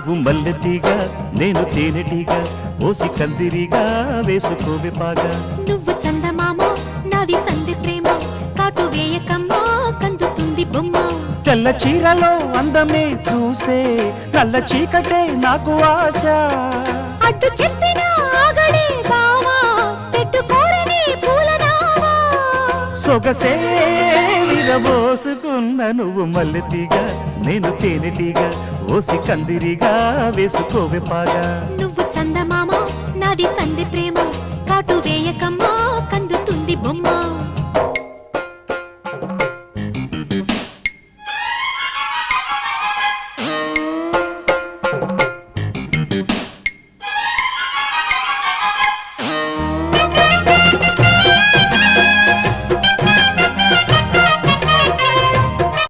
నువ్వు మల్లెతీగా నేను తేనెటీగా ఓసి కందిరిగా వేసుకోవే పాగా నువ్వు చందమామ నాది సంధి ప్రేమ కాటు వేయకమ్మా కందుతుంది బొమ్మ తెల్ల చీరలో అందమే చూసే నల్ల చీకటే నాకు ఆశ అడ్డు చెప్పిన ఆగడే బావా పెట్టుకోరని పూలనావా సొగసే విరబోసుకున్న నువ్వు మల్లెతీగా నేను తేనెటీగా ఓసి కందిరిగా వేసుకోవే పాగా నువ్వు చందమామ నాది సంధి ప్రేమ కాటు వేయకమ్మా కందుతుంది బొమ్మ